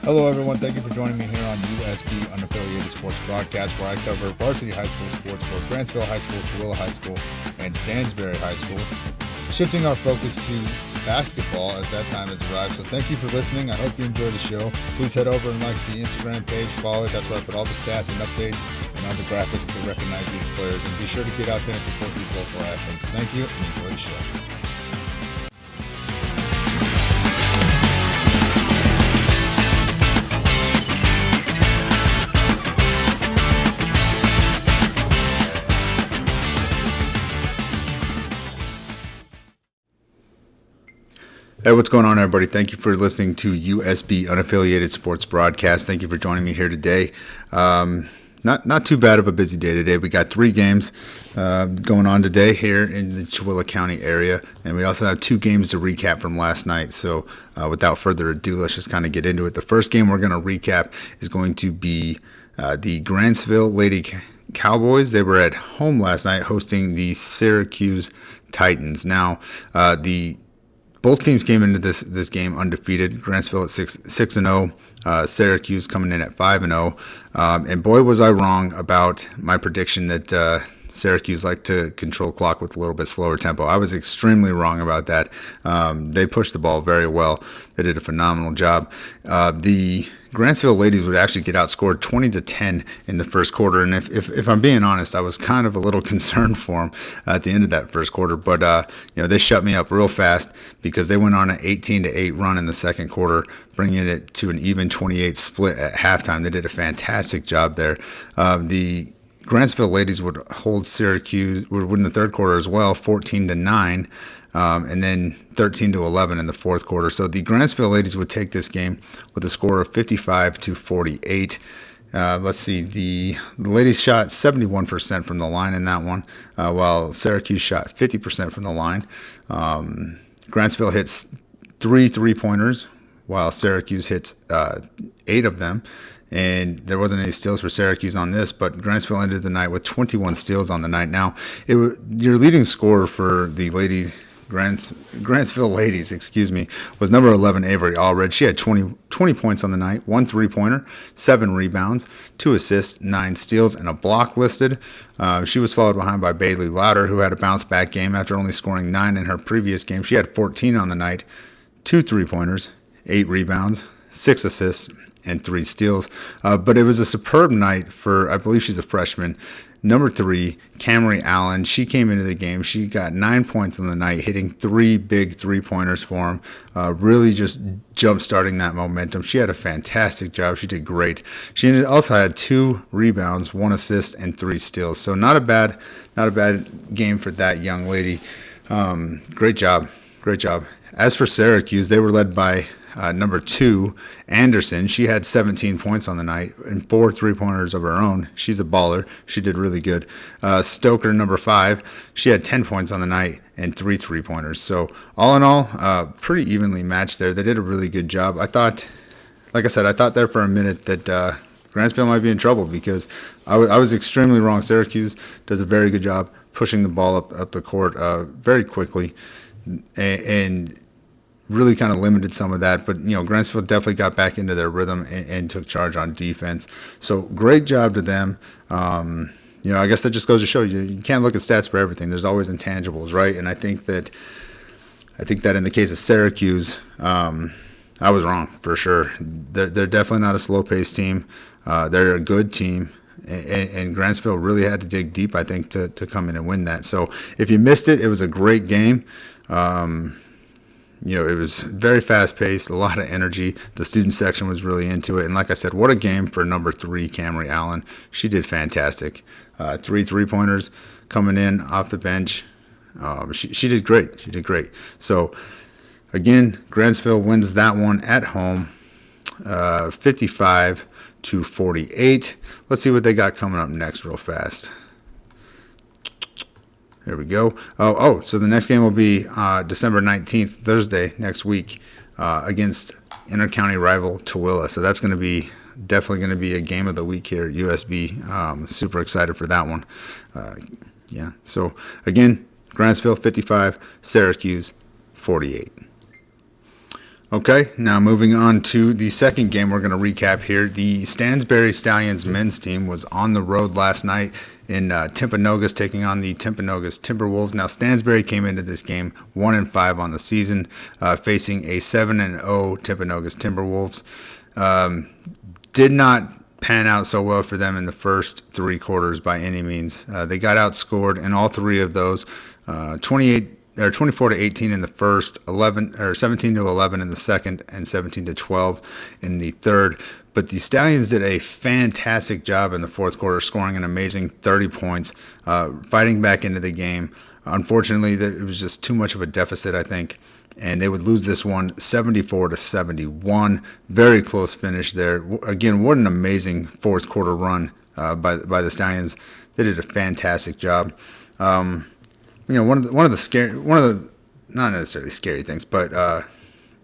Hello, everyone. Thank you for joining me here on USB Unaffiliated Sports Broadcast, where I cover varsity high school sports for Grantsville High School, Tooele High School, and Stansbury High School. Shifting our focus to basketball as that time has arrived. So thank you for listening. I hope you enjoy the show. Please head over and like the Instagram page, follow it. That's where I put all the stats and updates and all the graphics to recognize these players. And be sure to get out there and support these local athletes. Thank you and enjoy the show. Hey, what's going on, everybody? Thank you for listening to USB Unaffiliated Sports Broadcast. Thank you for joining me here today. Not too bad of a busy day today. We got 3 games going on today here in the Tooele County area, and we also have 2 games to recap from last night. So without further ado, let's just kind of get into it. The first game we're going to recap is going to be the Grantsville Lady Cowboys. They were at home last night hosting the Syracuse Titans. Now, both teams came into this game undefeated. Grantsville at 6-0, Syracuse coming in at 5-0. And boy, was I wrong about my prediction that Syracuse liked to control clock with a little bit slower tempo. I was extremely wrong about that. They pushed the ball very well. They did a phenomenal job. The Grantsville Ladies would actually get outscored 20-10 in the first quarter, and if I'm being honest, I was kind of a little concerned for them at the end of that first quarter. But they shut me up real fast because they went on an 18-8 run in the second quarter, bringing it to an even 28 split at halftime. They did a fantastic job there. The Grantsville Ladies would hold Syracuse, would win the third quarter as well, 14-9. And then 13-11 in the fourth quarter. So the Grantsville Ladies would take this game with a score of 55-48. Let's see, the ladies shot 71% from the line in that one, while Syracuse shot 50% from the line. Grantsville hits 3 3-pointers, while Syracuse hits 8 of them. And there wasn't any steals for Syracuse on this, but Grantsville ended the night with 21 steals on the night. Now, your leading scorer for the ladies, Grantsville Ladies, was number 11, Avery Allred. She had 20 points on the night, 1 3-pointer, 7 rebounds, 2 assists, 9 steals, and a block listed. She was followed behind by Bailey Louder, who had a bounce-back game after only scoring 9 in her previous game. She had 14 on the night, 2 3-pointers, 8 rebounds, 6 assists, and 3 steals. But it was a superb night for, I believe she's a freshman, number 3, Camry Allen. She came into the game. She got 9 points on the night, hitting 3 big 3-pointers for him, really just jump-starting that momentum. She had a fantastic job. She did great. She also had 2 rebounds, 1 assist, and 3 steals. So not a bad game for that young lady. Great job. As for Syracuse, they were led by number 2, Anderson. She had 17 points on the night and 4 3-pointers of her own. She's a baller. She did really good. Stoker, number 5, she had 10 points on the night and 3 3-pointers. So all in all, pretty evenly matched there. They did a really good job. I thought there for a minute that Grantsville might be in trouble because I was extremely wrong. Syracuse does a very good job pushing the ball up the court very quickly and really kind of limited some of that, but Grantsville definitely got back into their rhythm and took charge on defense. So great job to them. I guess that just goes to show you can't look at stats for everything. There's always intangibles, right? And I think that in the case of Syracuse, I was wrong for sure. They're definitely not a slow-paced team. They're a good team. And Grantsville really had to dig deep, I think, to come in and win that. So if you missed it, it was a great game. It was very fast-paced, a lot of energy. The student section was really into it. And like I said, what a game for number 3, Camry Allen. She did fantastic. 3 3-pointers coming in off the bench. She did great. So, again, Grantsville wins that one at home, 55-48. Let's see what they got coming up next real fast. There we go. So the next game will be December 19th, Thursday, next week, against intercounty rival Tooele. So that's definitely going to be a game of the week here at USB. Super excited for that one. So again, Grantsville 55, Syracuse 48. Okay, now moving on to the second game we're going to recap here. The Stansbury Stallions men's team was on the road last night in Timpanogos, taking on the Timpanogos Timberwolves. Now, Stansbury came into this game 1-5 on the season, facing a 7-0 Timpanogos Timberwolves. Did not pan out so well for them in the first three quarters by any means. They got outscored in all three of those, 24 to 18 in the first, 17 to 11 in the second, and 17 to 12 in the third. But the Stallions did a fantastic job in the fourth quarter, scoring an amazing 30 points, fighting back into the game. Unfortunately, it was just too much of a deficit, I think, and they would lose this one 74 to 71. Very close finish there. Again, what an amazing fourth quarter run by the Stallions. They did a fantastic job. One of the not necessarily scary things, but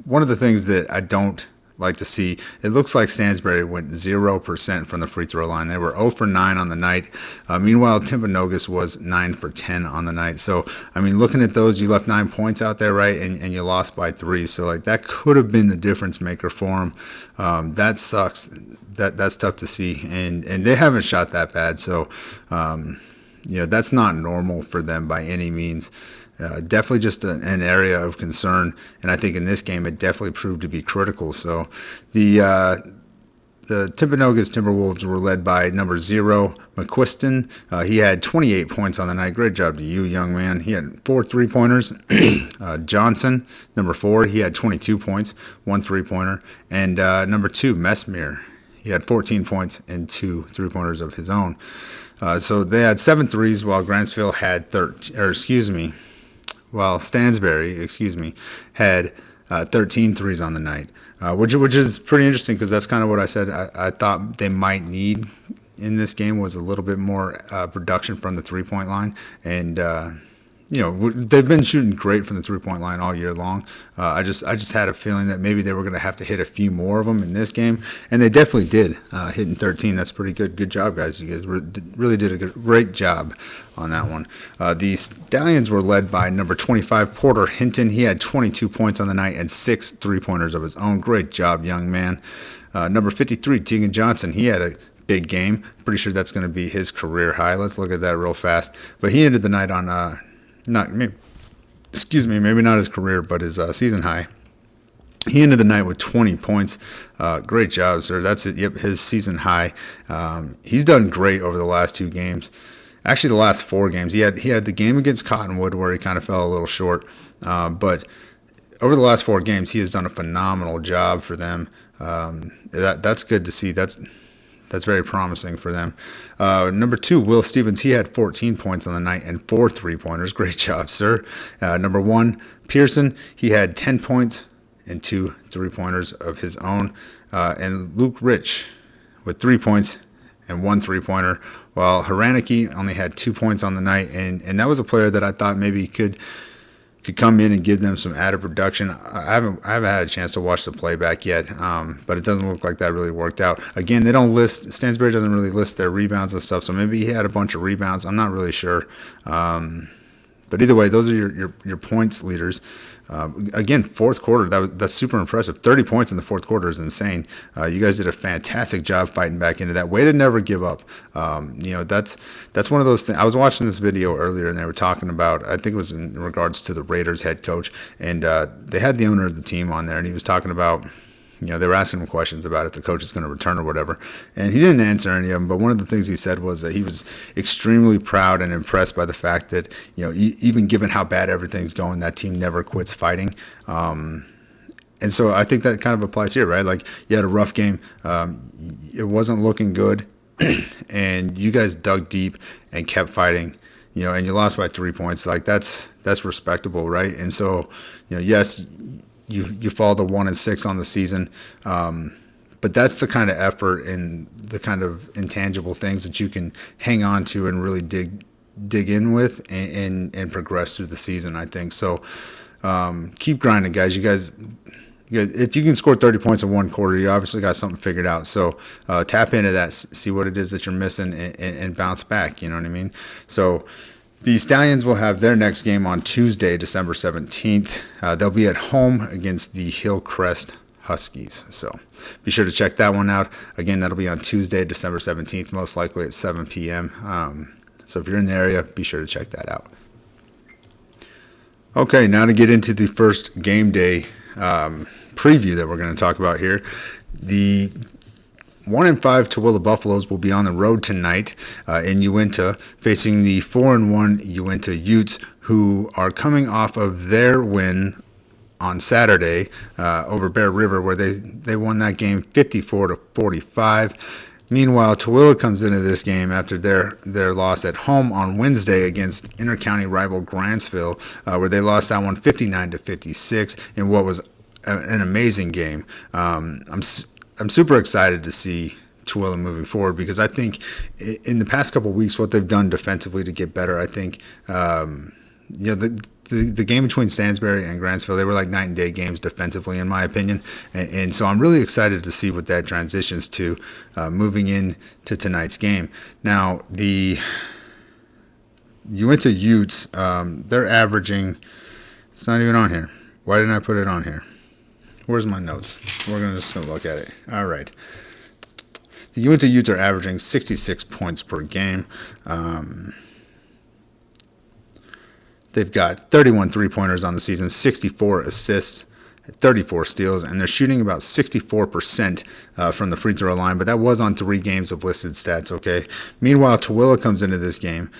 one of the things that I don't like to see, it looks like Stansbury went 0% from the free throw line. They were 0 for 9 on the night. Meanwhile, Timpanogos was 9 for 10 on the night. So, I mean, looking at those, you left 9 points out there, right? And you lost by 3. So, like, that could have been the difference maker for them. That sucks. That's tough to see. And they haven't shot that bad. So, that's not normal for them by any means. Definitely just an area of concern, and I think in this game it definitely proved to be critical. So the Timpanogos Timberwolves were led by number 0, McQuiston. He had 28 points on the night. Great job to you, young man. He had 4 3-pointers. Johnson, number 4, he had 22 points, 1 3-pointer. And number 2, Messmere, he had 14 points and 2 3-pointers of his own. So they had 7 threes, while Grantsville had Stansbury, had 13 threes on the night, which is pretty interesting because that's kind of what I said I thought they might need in this game was a little bit more production from the three-point line. And they've been shooting great from the three-point line all year long. I just had a feeling that maybe they were going to have to hit a few more of them in this game, and they definitely did. Hitting 13, that's pretty good. Good job, guys. You guys really did a great job on that one. The Stallions were led by number 25, Porter Hinton. He had 22 points on the night and 6 3-pointers of his own. Great job, young man. Number 53, Tegan Johnson. He had a big game. Pretty sure that's going to be his career high. Let's look at that real fast. But he ended the night on maybe not his career, but his season high. He ended the night with 20 points. Great job, sir. That's it. Yep, his season high. He's done great over the last 2 games. Actually, the last 4 games. He had the game against Cottonwood where he kind of fell a little short. But over the last 4 games, he has done a phenomenal job for them. That's good to see. That's very promising for them. Number 2, Will Stevens. He had 14 points on the night and 4 3-pointers. Great job, sir. Number 1, Pearson. He had 10 points and 2 3-pointers of his own. And Luke Rich with 3 points and 1 3-pointer, while Haranicki only had 2 points on the night. And that was a player that I thought maybe could come in and give them some added production. I haven't had a chance to watch the playback yet, but it doesn't look like that really worked out. Again, Stansbury doesn't really list their rebounds and stuff, so maybe he had a bunch of rebounds. I'm not really sure. But either way, those are your points leaders. Again, fourth quarter, that's super impressive. 30 points in the fourth quarter is insane. You guys did a fantastic job fighting back into that. Way to never give up. That's one of those things. I was watching this video earlier, and they were talking about, I think it was in regards to the Raiders head coach, and they had the owner of the team on there, and he was talking about, they were asking him questions about if the coach is going to return or whatever. And he didn't answer any of them, but one of the things he said was that he was extremely proud and impressed by the fact that, even given how bad everything's going, that team never quits fighting. And so I think that kind of applies here, right? Like, you had a rough game. It wasn't looking good, and you guys dug deep and kept fighting, and you lost by 3 points. Like, that's respectable, right? And so, yes, you fall to 1-6 on the season, but that's the kind of effort and the kind of intangible things that you can hang on to and really dig in with and progress through the season, I think. So keep grinding, guys. You guys, if you can score 30 points in one quarter, you obviously got something figured out. So tap into that, see what it is that you're missing, and bounce back. You know what I mean? So The Stallions will have their next game on Tuesday, December 17th. They'll be at home against the Hillcrest Huskies. So be sure to check that one out. Again, that'll be on Tuesday, December 17th, most likely at 7 p.m. So if you're in the area, be sure to check that out. Okay, now to get into the first game day preview that we're going to talk about here. The 1-5 Tooele Buffaloes will be on the road tonight in Uintah, facing the 4-1 Uintah Utes, who are coming off of their win on Saturday over Bear River, where they won that game 54-45. Meanwhile, Tooele comes into this game after their loss at home on Wednesday against inter-county rival Grantsville, where they lost that one 59-56 in what was an amazing game. I'm super excited to see Tooele moving forward, because I think in the past couple of weeks, what they've done defensively to get better, I think, the game between Stansbury and Grantsville, they were like night and day games defensively, in my opinion. And so I'm really excited to see what that transitions to moving into tonight's game. Now, the Uintah Utes, they're averaging, it's not even on here. Why didn't I put it on here? Where's my notes? We're just going to look at it. All right. The Uintah Utes are averaging 66 points per game. They've got 31 three-pointers on the season, 64 assists, 34 steals, and they're shooting about 64% from the free throw line, but that was on 3 games of listed stats, okay? Meanwhile, Tooele comes into this game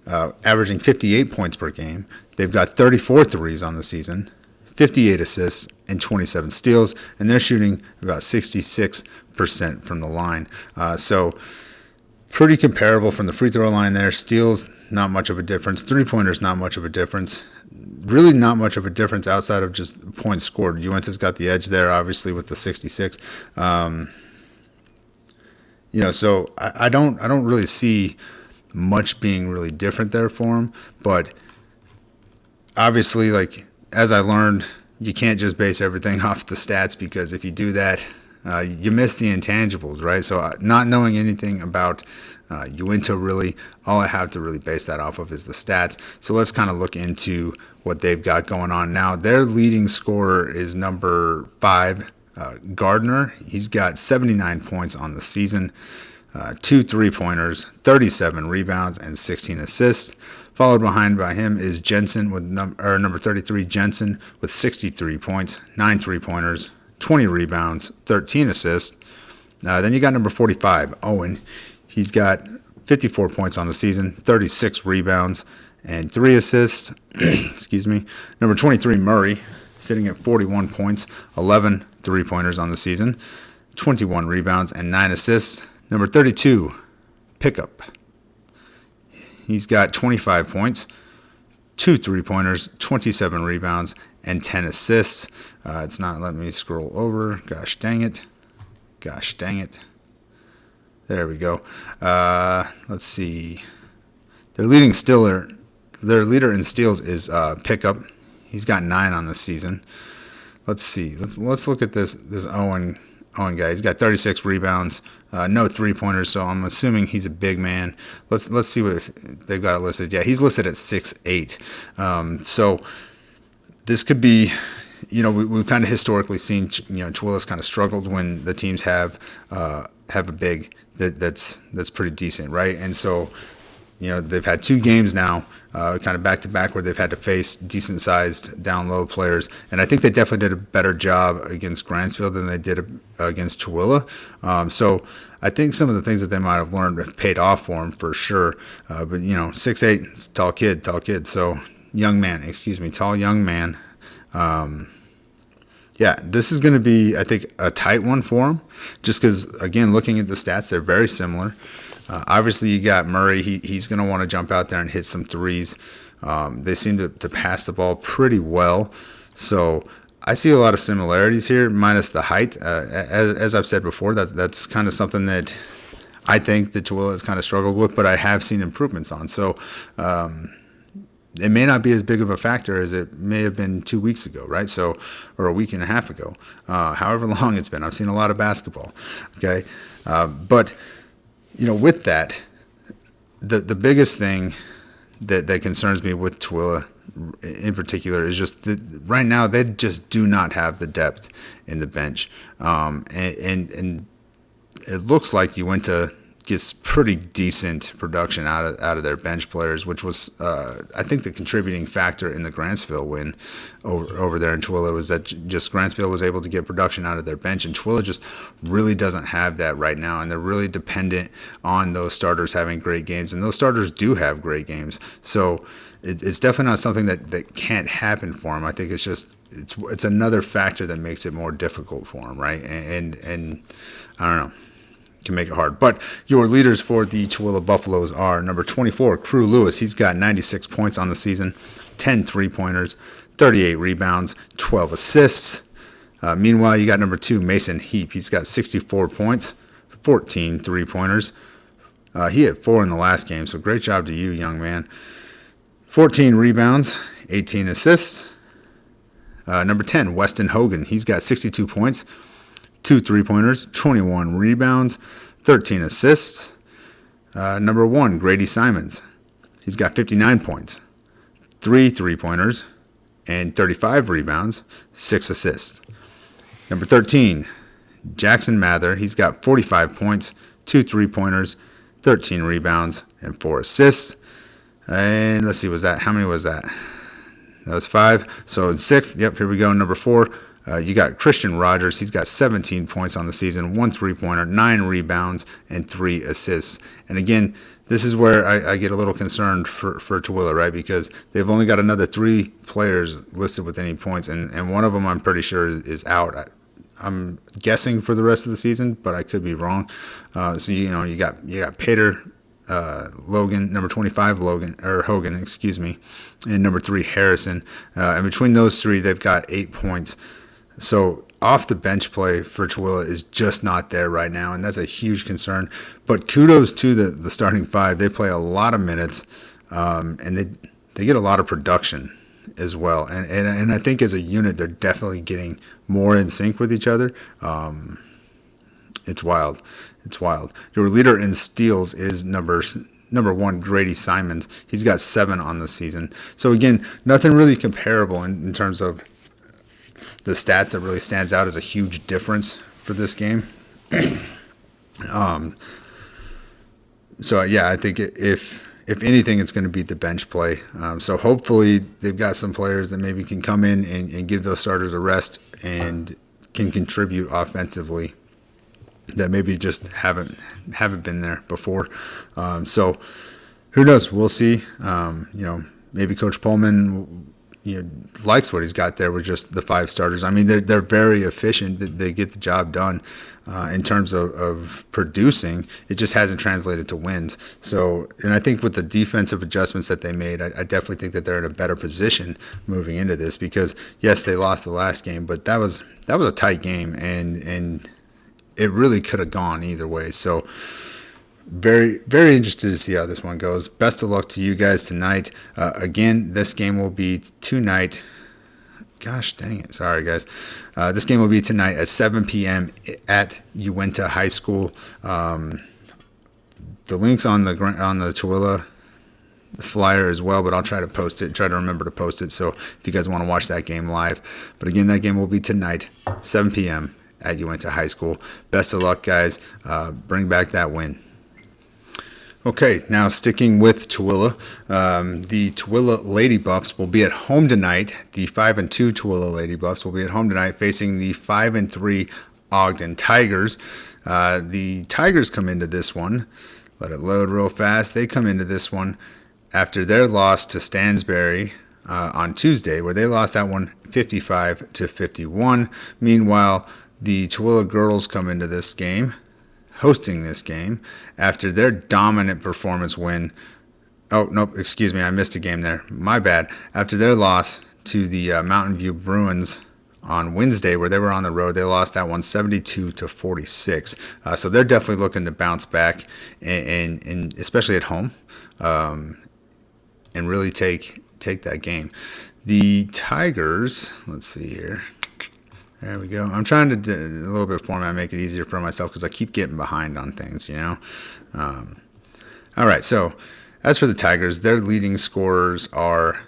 averaging 58 points per game. They've got 34 threes on the season, 58 assists, and 27 steals, and they're shooting about 66% from the line. So pretty comparable from the free throw line there. Steals, not much of a difference. Three-pointers, not much of a difference. Really not much of a difference outside of just points scored. Uintah's got the edge there, obviously, with the 66. So I don't really see much being really different there for them. But obviously, like, as I learned, you can't just base everything off the stats, because if you do that, you miss the intangibles, right? So not knowing anything about Uintah, really, all I have to really base that off of is the stats. So let's kind of look into what they've got going on now. Their leading scorer is number 5, Gardner. He's got 79 points on the season, 2 3-pointers, 37 rebounds, and 16 assists. Followed behind by him is Jensen with number 33, Jensen, with 63 points, 9 3-pointers, 20 rebounds, 13 assists. Then you got number 45, Owen. He's got 54 points on the season, 36 rebounds, and 3 assists. Excuse me. Number 23, Murray, sitting at 41 points, 11 3-pointers on the season, 21 rebounds, and 9 assists. Number 32, Pickup. He's got 25 points, 2 3-pointers, 27 rebounds, and 10 assists. It's not letting me scroll over. Gosh dang it. There we go. Let's see. Their leader in steals is Pickup. He's got 9 on the season. Let's see. Let's look at this Owen guy. He's got 36 rebounds, no 3-pointers, so I'm assuming he's a big man. Let's see what they've got it listed. Yeah, he's listed at 6'8". So this could be, we've kind of historically seen, Tooele's kind of struggled when the teams have a big that's pretty decent, right? And so, they've had 2 games now, kind of back-to-back, where they've had to face decent-sized down-low players. And I think they definitely did a better job against Grantsville than they did against Tooele. So I think some of the things that they might have learned have paid off for them for sure. But, 6'8", tall kid. So tall young man. Yeah, this is going to be, I think, a tight one for them. Just because, again, looking at the stats, they're very similar. Obviously, you got Murray. He's going to want to jump out there and hit some threes. They seem to pass the ball pretty well. So I see a lot of similarities here, minus the height. As I've said before, that's kind of something that I think that Tooele has kind of struggled with, but I have seen improvements on. So it may not be as big of a factor as it may have been 2 weeks ago, right? So, or a week and a half ago, however long it's been. I've seen a lot of basketball, okay? But with that, the biggest thing that concerns me with Tooele in particular is just that right now they just do not have the depth in the bench, and it looks like Uintah gets pretty decent production out of their bench players, which was I think the contributing factor in the Grantsville win over there in Tooele was that just Grantsville was able to get production out of their bench, and Tooele just really doesn't have that right now, and they're really dependent on those starters having great games, and those starters do have great games. So it's definitely not something that can't happen for them. I think it's just it's another factor that makes it more difficult for them, right? And I don't know. Can make it hard. But your leaders for the Tooele Buffaloes are number 24, Crew Lewis. He's got 96 points on the season, 10 three-pointers, 38 rebounds, 12 assists. Meanwhile, you got number 2, Mason Heap. He's got 64 points, 14 three-pointers. He hit 4 in the last game, so great job to you, young man. 14 rebounds, 18 assists. Number 10, Weston Hogan. He's got 62 points, 2 three-pointers, 21 rebounds, 13 assists. Number 1, Grady Simons. He's got 59 points, 3 three-pointers, and 35 rebounds, 6 assists. Number 13, Jackson Mather. He's got 45 points, 2 three-pointers, 13 rebounds, and 4 assists. And let's see, how many was that? That was 5. So in 6th, yep, here we go, number 4. You got Christian Rogers. He's got 17 points on the season, 1 three-pointer, 9 rebounds, and 3 assists. And again, this is where I get a little concerned for Tooele, right? Because they've only got another 3 players listed with any points, and one of them I'm pretty sure is out. I'm guessing for the rest of the season, but I could be wrong. So you got Pater, Logan, number 25, Hogan, and number 3, Harrison. And between those 3, they've got 8 points. So off the bench play for Tooele is just not there right now, and that's a huge concern. But kudos to the starting 5. They play a lot of minutes, and they get a lot of production as well. And I think as a unit, they're definitely getting more in sync with each other. It's wild. It's wild. Your leader in steals is number 1, Grady Simons. He's got 7 on the season. So again, nothing really comparable in terms of the stats that really stands out as a huge difference for this game. So yeah, I think if anything, it's going to beat the bench play. So hopefully they've got some players that maybe can come in and give those starters a rest and can contribute offensively that maybe just haven't been there before. So who knows? We'll see. Maybe Coach Pullman likes what he's got there with just the 5 starters. I mean, they're very efficient. They get the job done in terms of producing. It just hasn't translated to wins. So, and I think with the defensive adjustments that they made, I definitely think that they're in a better position moving into this because, yes, they lost the last game, but that was a tight game, and it really could have gone either way. So very, very interested to see how this one goes. Best of luck to you guys tonight. Again, this game will be tonight. Gosh dang it. Sorry, guys. This game will be tonight at 7 p.m. at Uintah High School. The link's on the Tooele flyer as well, but I'll try to remember to post it. So if you guys want to watch that game live. But again, that game will be tonight, 7 p.m. at Uintah High School. Best of luck, guys. Bring back that win. Okay, now sticking with Tooele, the Tooele Lady Buffs will be at home tonight. The 5-2 Tooele Lady Buffs will be at home tonight facing the 5-3 Ogden Tigers. The Tigers come into this one. Let it load real fast. They come into this one after their loss to Stansbury on Tuesday, where they lost that one 55-51. Meanwhile, the Tooele girls come into this game, hosting this game, after their dominant performance win. Oh, nope, excuse me, I missed a game there. My bad. After their loss to the Mountain View Bruins on Wednesday, where they were on the road, they lost that one 72-46. So they're definitely looking to bounce back, and especially at home, and really take that game. The Tigers, let's see here. There we go. I'm trying to do a little bit of format, make it easier for myself because I keep getting behind on things, All right, so As for the Tigers, their leading scorers are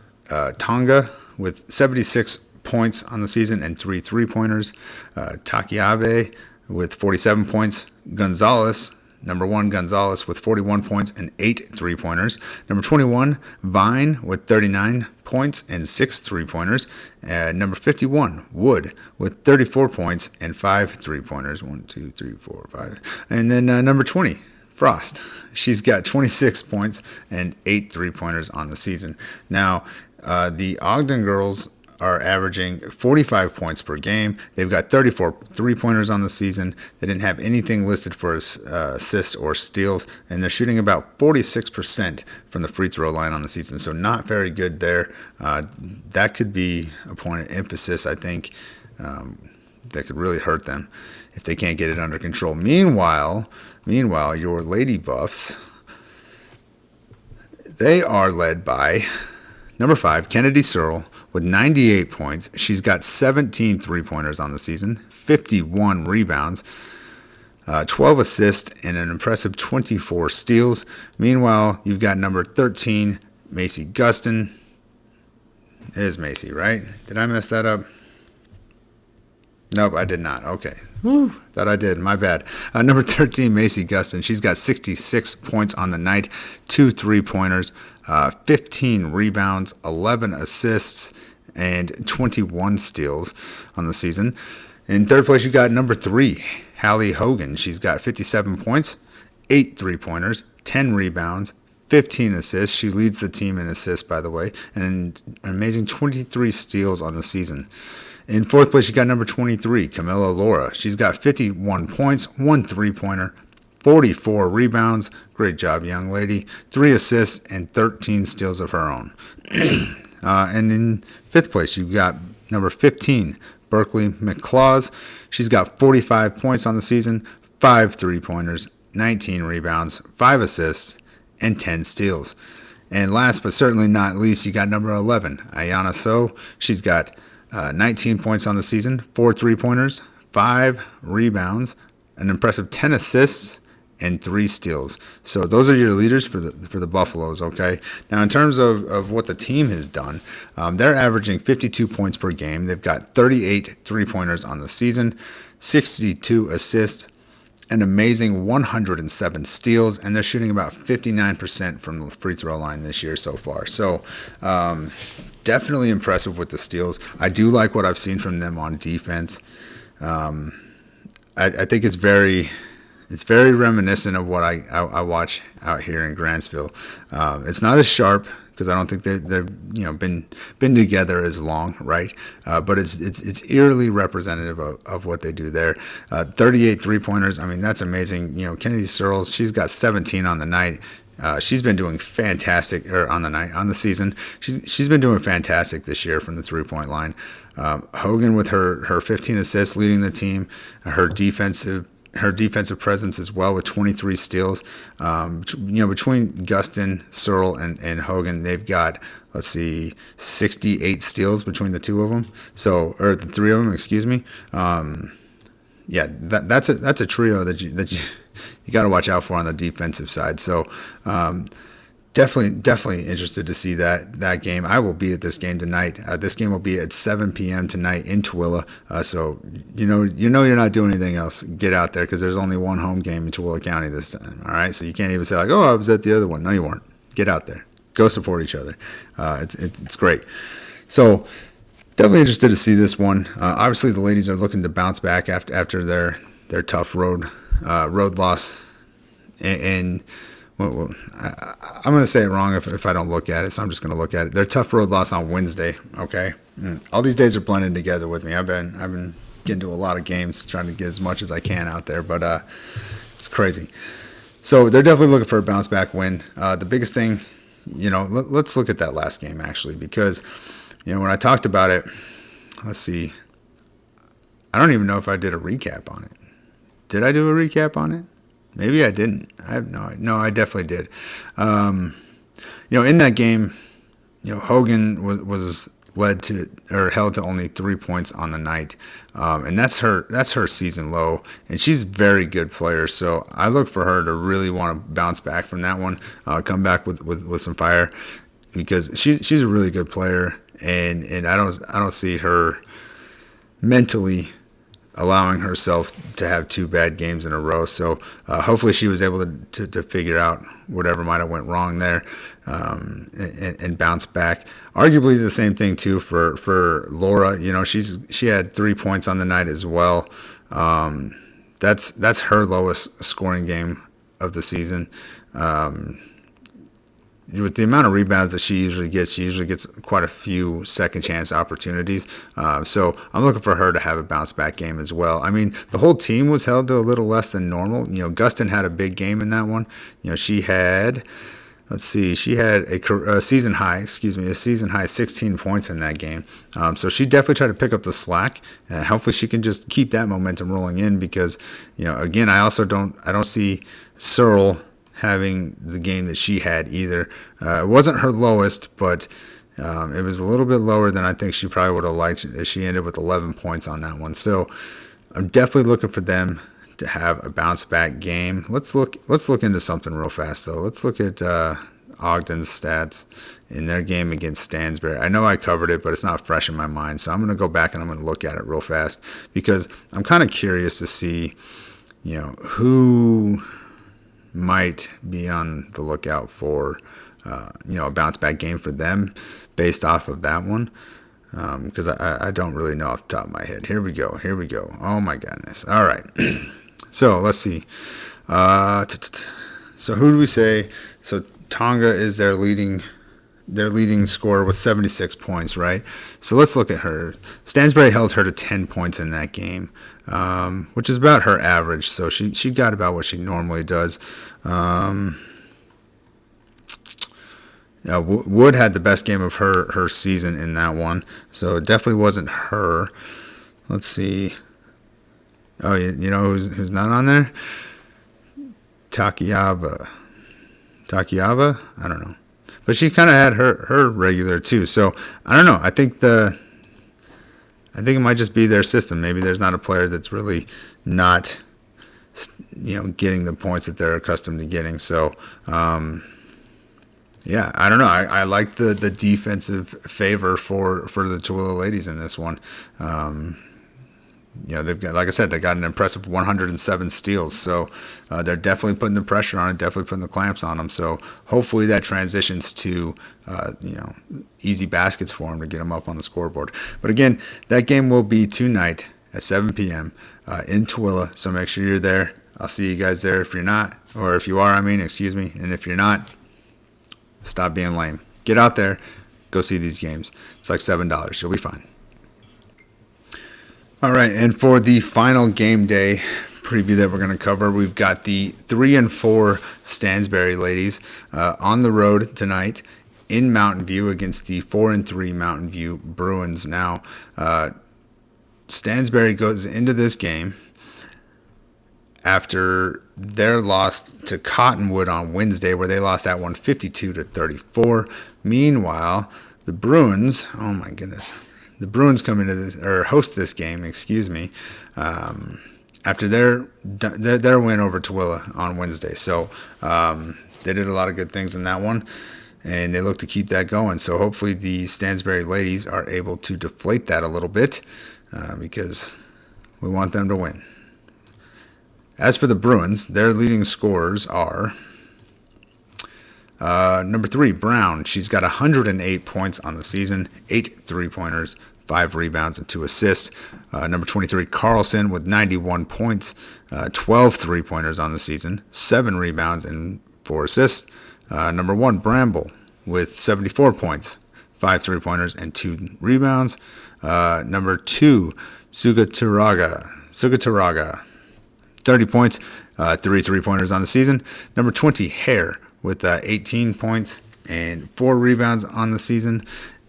Tonga with 76 points on the season and 3 3-pointers. Takiabe with 47 points. Gonzalez, number 1, Gonzalez with 41 points and 8 3-pointers. Number 21, Vine with 39 points and 6 3-pointers. Number 51, Wood with 34 points and 5 3-pointers. 1, 2, 3, 4, 5. And then number 20, Frost. She's got 26 points and 8 3-pointers on the season. Now, the Ogden girls are averaging 45 points per game. They've got 34 3-pointers on the season. They didn't have anything listed for assists or steals, and they're shooting about 46% from the free throw line on the season. So not very good there. That could be a point of emphasis, I think, that could really hurt them if they can't get it under control. Meanwhile, your Lady Buffs, they are led by number 5, Kennedy Searle, with 98 points. She's got 17 3-pointers on the season, 51 rebounds, 12 assists, and an impressive 24 steals. Meanwhile, you've got number 13, Macy Guston. It is Macy, right? Did I mess that up? Nope, I did not. Okay. Woo, thought I did. My bad. Number 13, Macy Guston. She's got 66 points on the night, 2 3-pointers, 15 rebounds, 11 assists, and 21 steals on the season. In third place, you got number 3, Hallie Hogan. She's got 57 points, 8 3-pointers, 10 rebounds, 15 assists. She leads the team in assists, by the way, and an amazing 23 steals on the season. In fourth place, you got number 23, Camilla Laura. She's got 51 points, 1 3-pointer, 44 rebounds. Great job, young lady. 3 assists and 13 steals of her own. And in fifth place, you got number 15, Berkeley McClaws. She's got 45 points on the season, 5 3-pointers, 19 rebounds, 5 assists, and 10 steals. And last but certainly not least, you got number 11, Ayana So. She's got 19 points on the season, 4 3-pointers, 5 rebounds, an impressive 10 assists, and 3 steals. So those are your leaders for the Buffaloes, okay? Now, in terms of what the team has done, they're averaging 52 points per game. They've got 38 3-pointers on the season, 62 assists, an amazing 107 steals, and they're shooting about 59% from the free throw line this year so far. So definitely impressive with the steals. I do like what I've seen from them on defense. I think it's very reminiscent of what I watch out here in Grantsville. It's not as sharp because I don't think they've been together as long, right? But it's eerily representative of what they do there. 38 3-pointers. I mean, that's amazing. Kennedy Searles, she's got 17 on the night. She's been doing fantastic, on the season. She's been doing fantastic this year from the 3-point line. Hogan with her 15 assists, leading the team. Her defensive presence as well with 23 steals. Between Guston, Searle, and Hogan, they've got 68 steals between the two of them. Or the three of them, excuse me. That's a trio that you got to watch out for on the defensive side. So definitely interested to see that game. I will be at this game tonight. This game will be at 7 p.m. tonight in Tooele. So you're not doing anything else. Get out there because there's only one home game in Tooele County this time. All right, so you can't even say I was at the other one. No, you weren't. Get out there. Go support each other. It's great. So definitely interested to see this one. Obviously, the ladies are looking to bounce back after their tough road loss and I'm going to say it wrong if I don't look at it, so I'm just going to look at it. Their tough road loss on Wednesday, okay? All these days are blending together with me. I've been getting to a lot of games, trying to get as much as I can out there, but it's crazy. So they're definitely looking for a bounce-back win. The biggest thing, let's look at that last game, actually, because, when I talked about it, let's see. I don't even know if I did a recap on it. Did I do a recap on it? Maybe I didn't. I have no idea. No, I definitely did. In that game, Hogan was led to or held to only 3 points on the night, and that's her season low. And she's a very good player, so I look for her to really want to bounce back from that one, come back with some fire, because she's a really good player, and I don't see her mentally allowing herself to have 2 bad games in a row. So hopefully she was able to figure out whatever might have went wrong there, and bounce back. Arguably the same thing too for Laura. She had 3 points on the night as well. That's her lowest scoring game of the season. With the amount of rebounds that she usually gets quite a few second chance opportunities. So I'm looking for her to have a bounce back game as well. I mean, the whole team was held to a little less than normal. Gustin had a big game in that one. She had, she had a season high 16 points in that game. So she definitely tried to pick up the slack. Hopefully she can just keep that momentum rolling in, because, again, I don't see Searle having the game that she had either. It wasn't her lowest, but it was a little bit lower than I think she probably would have liked. She ended with 11 points on that one. So I'm definitely looking for them to have a bounce back game. Let's look into something real fast though. Let's look at Ogden's stats in their game against Stansbury. I know I covered it, but it's not fresh in my mind. So I'm going to go back and I'm going to look at it real fast, because I'm kind of curious to see, who might be on the lookout for a bounce back game for them based off of that one, because I don't really know off the top of my head. Here we go. Oh my goodness. All right. So let's see. So who do we say? So Tonga is their leading scorer with 76 points, right? So let's look at her. Stansbury held her to 10 points in that game, which is about her average. So she got about what she normally does. Wood had the best game of her season in that one, so it definitely wasn't her. Let's see. Oh, who's not on there? Takayava. I don't know. But she kind of had her regular too. So I don't know. I think it might just be their system. Maybe there's not a player that's really not, getting the points that they're accustomed to getting. So, yeah, I don't know. I like the defensive favor for the Tooele Ladies in this one. They've got, like I said, they got an impressive 107 steals. So they're definitely putting the pressure on it, definitely putting the clamps on them. So hopefully that transitions to, easy baskets for them to get them up on the scoreboard. But again, that game will be tonight at 7 p.m. In Tooele. So make sure you're there. I'll see you guys there if you're not, or if you are, excuse me. And if you're not, stop being lame. Get out there. Go see these games. It's like $7. You'll be fine. All right, and for the final game day preview that we're going to cover, we've got the 3-4 Stansbury Ladies on the road tonight in Mountain View against the 4-3 Mountain View Bruins. Now, Stansbury goes into this game after their loss to Cottonwood on Wednesday, where they lost that one 52-34. Meanwhile, the Bruins, oh my goodness, the Bruins come into this, or host this game, after their win over Tooele on Wednesday. So they did a lot of good things in that one, and they look to keep that going. So hopefully the Stansbury Ladies are able to deflate that a little bit, because we want them to win. As for the Bruins, their leading scorers are number 3, Brown. She's got 108 points on the season, 8 3-pointers, 5 rebounds, and 2 assists. Number 23, Carlson with 91 points, 12 3-pointers on the season, 7 rebounds, and 4 assists. Number 1, Bramble with 74 points, 5 3-pointers, and 2 rebounds. Number 2, Sugaturaga, 30 points, 3 3-pointers on the season. Number 20, Hare with 18 points and 4 rebounds on the season.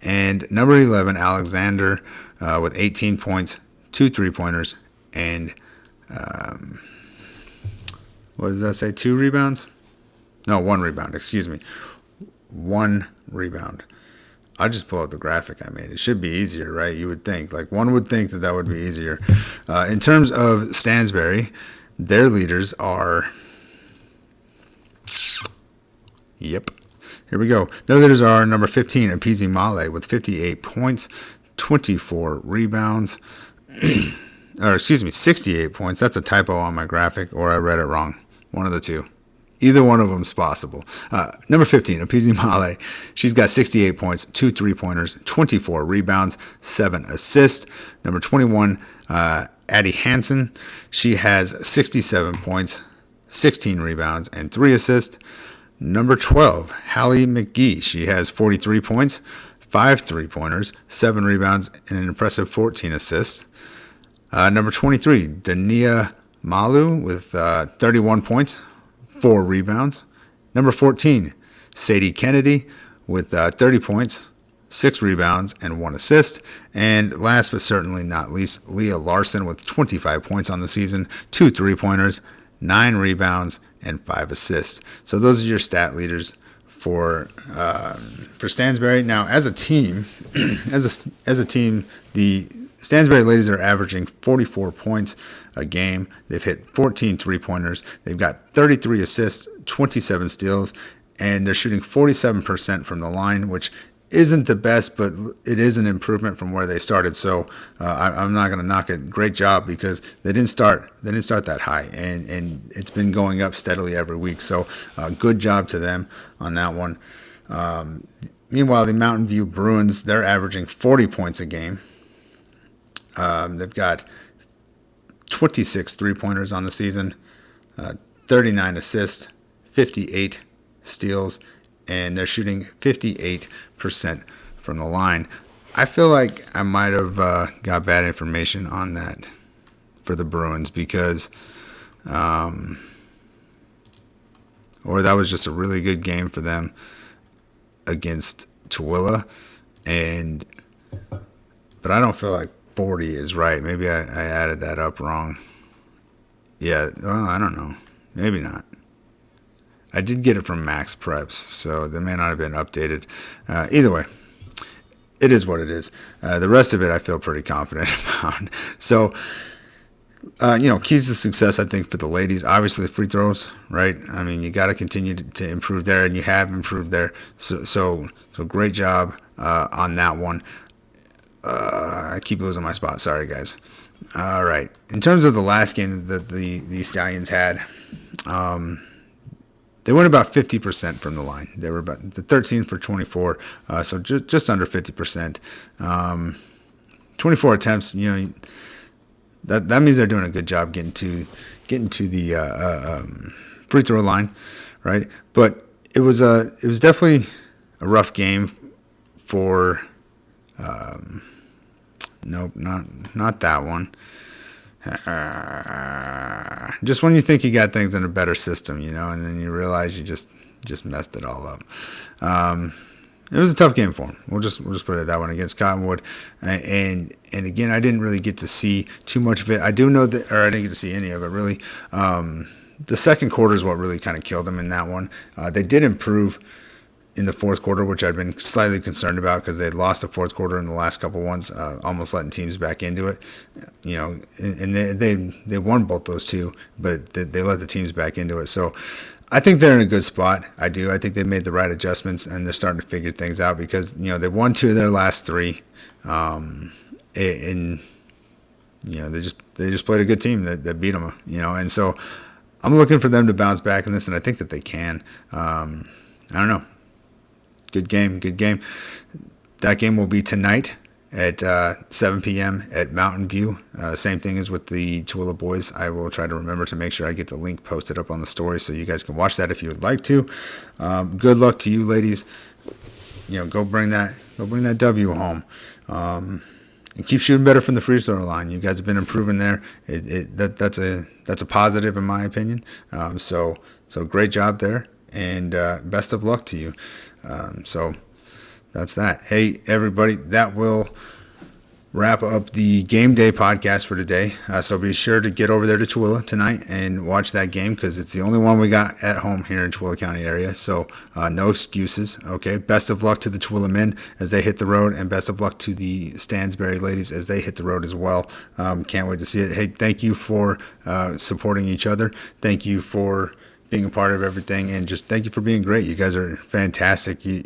And number 11, Alexander with 18 points, 2 3-pointers, and what does that say? 2 rebounds? No, 1 rebound. Excuse me, 1 rebound I'll just pull up the graphic I made. It should be easier, right? You would think. Like, one would think that would be easier. In terms of Stansbury, their leaders are... Yep. Here we go. Their leaders are number 15, Appeasing Male, with 58 points, 24 rebounds. Or, excuse me, 68 points. That's a typo on my graphic, or I read it wrong. One of the two. Either one of them is possible. Number 15, Appeasing Male. She's got 68 points, 2 3-pointers, 24 rebounds, 7 assists. Number 21, Addie Hansen. She has 67 points, 16 rebounds, and 3 assists. Number 12, Hallie McGee. She has 43 points, 5 3-pointers, 7 rebounds, and an impressive 14 assists. Number 23, Dania Malu with 31 points, 4 rebounds. Number 14, Sadie Kennedy with 30 points, 6 rebounds, and 1 assist. And last but certainly not least, Leah Larson with 25 points on the season, 2 3-pointers, 9 rebounds, and 5 assists. So those are your stat leaders for Stansbury. Now, as a team, the Stansbury Ladies are averaging 44 points a game. They've hit 14 3-pointers. They've got 33 assists, 27 steals, and they're shooting 47% from the line, which isn't the best, but it is an improvement from where they started. So I'm not going to knock it. Great job, because they didn't start that high, and it's been going up steadily every week. So good job to them on that one. Meanwhile, the Mountain View Bruins, they're averaging 40 points a game. They've got 26 3-pointers on the season, 39 assists, 58 steals, and they're shooting 58% from the line. I feel like I might have got bad information on that for the Bruins, because or that was just a really good game for them against Tooele, but I don't feel like 40 is right. Maybe I added that up wrong. Yeah, well, I don't know. Maybe not. I did get it from Max Preps, so they may not have been updated. Either way, it is what it is. The rest of it I feel pretty confident about. So, keys to success, I think, for the ladies, obviously free throws, right? I mean, you got to continue to improve there, and you have improved there. So great job on that one. I keep losing my spot. Sorry, guys. All right. In terms of the last game that the Stallions had, they went about 50% from the line. They were about 13 for 24, so just under 50%. 24 attempts. That means they're doing a good job getting to the free throw line, right? But it was definitely a rough game for. Nope, not that one. Just when you think you got things in a better system, and then you realize you just messed it all up. It was a tough game for them. We'll just put it that one against Cottonwood, and again, I didn't really get to see too much of it. I do know that, or I didn't get to see any of it really. The second quarter is what really kind of killed them in that one. They did improve in the fourth quarter, which I've been slightly concerned about, because they had lost the fourth quarter in the last couple ones, almost letting teams back into it. And they won both those two, but they let the teams back into it. So I think they're in a good spot. I do. I think they made the right adjustments, and they're starting to figure things out, because they won 2 of their last 3, and they just played a good team that beat them. And so I'm looking for them to bounce back in this, and I think that they can. I don't know. Good game. That game will be tonight at 7 p.m. at Mountain View. Same thing as with the Tooele boys. I will try to remember to make sure I get the link posted up on the story, so you guys can watch that if you would like to. Good luck to you, ladies. Go bring that W home. And keep shooting better from the free throw line. You guys have been improving there. That's a positive in my opinion. So great job there, and best of luck to you. So that's that. Hey, everybody, that will wrap up the game day podcast for today. So be sure to get over there to Tooele tonight and watch that game because it's the only one we got at home here in Tooele County area. So no excuses. Okay. Best of luck to the Tooele Men as they hit the road, and best of luck to the Stansbury Ladies as they hit the road as well. Can't wait to see it. Hey, thank you for supporting each other. Thank you for being a part of everything, and just thank you for being great. You guys are fantastic. You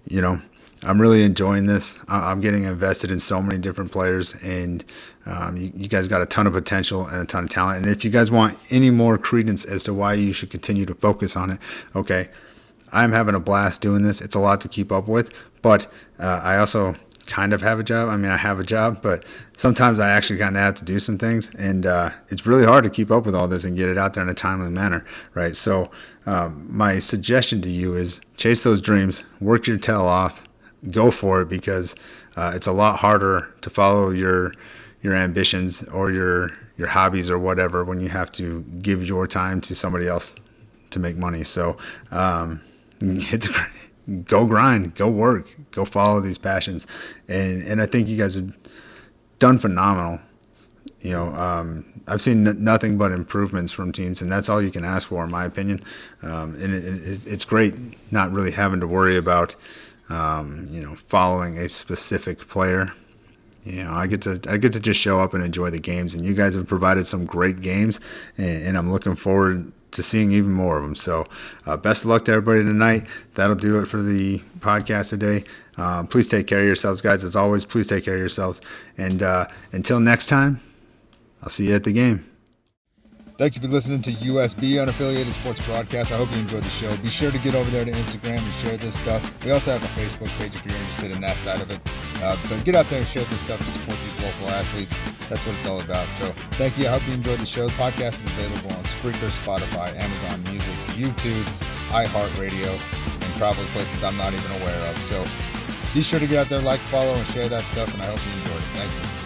know, I'm really enjoying this. I'm getting invested in so many different players, and you guys got a ton of potential and a ton of talent. And if you guys want any more credence as to why you should continue to focus on it, okay, I'm having a blast doing this. It's a lot to keep up with, but I also kind of have a job. I mean, I have a job, but sometimes I actually kind of have to do some things, and it's really hard to keep up with all this and get it out there in a timely manner, right? So my suggestion to you is chase those dreams, work your tail off, go for it, because it's a lot harder to follow your ambitions or your hobbies or whatever when you have to give your time to somebody else to make money. So go grind, go work, go follow these passions, and I think you guys have done phenomenal. You know, I've seen nothing but improvements from teams, and that's all you can ask for, in my opinion. And it's great not really having to worry about following a specific player. You know, I get to just show up and enjoy the games, and you guys have provided some great games, and I'm looking forward to seeing even more of them. So best of luck to everybody tonight. That'll do it for the podcast today. Please take care of yourselves, guys. As always, please take care of yourselves. And until next time, I'll see you at the game. Thank you for listening to USB Unaffiliated Sports Broadcast. I hope you enjoyed the show. Be sure to get over there to Instagram and share this stuff. We also have a Facebook page if you're interested in that side of it. But get out there and share this stuff to support these local athletes. That's what it's all about. So thank you. I hope you enjoyed the show. The podcast is available on Spreaker, Spotify, Amazon Music, YouTube, iHeartRadio, and probably places I'm not even aware of. So be sure to get out there, like, follow, and share that stuff, and I hope you enjoyed it. Thank you.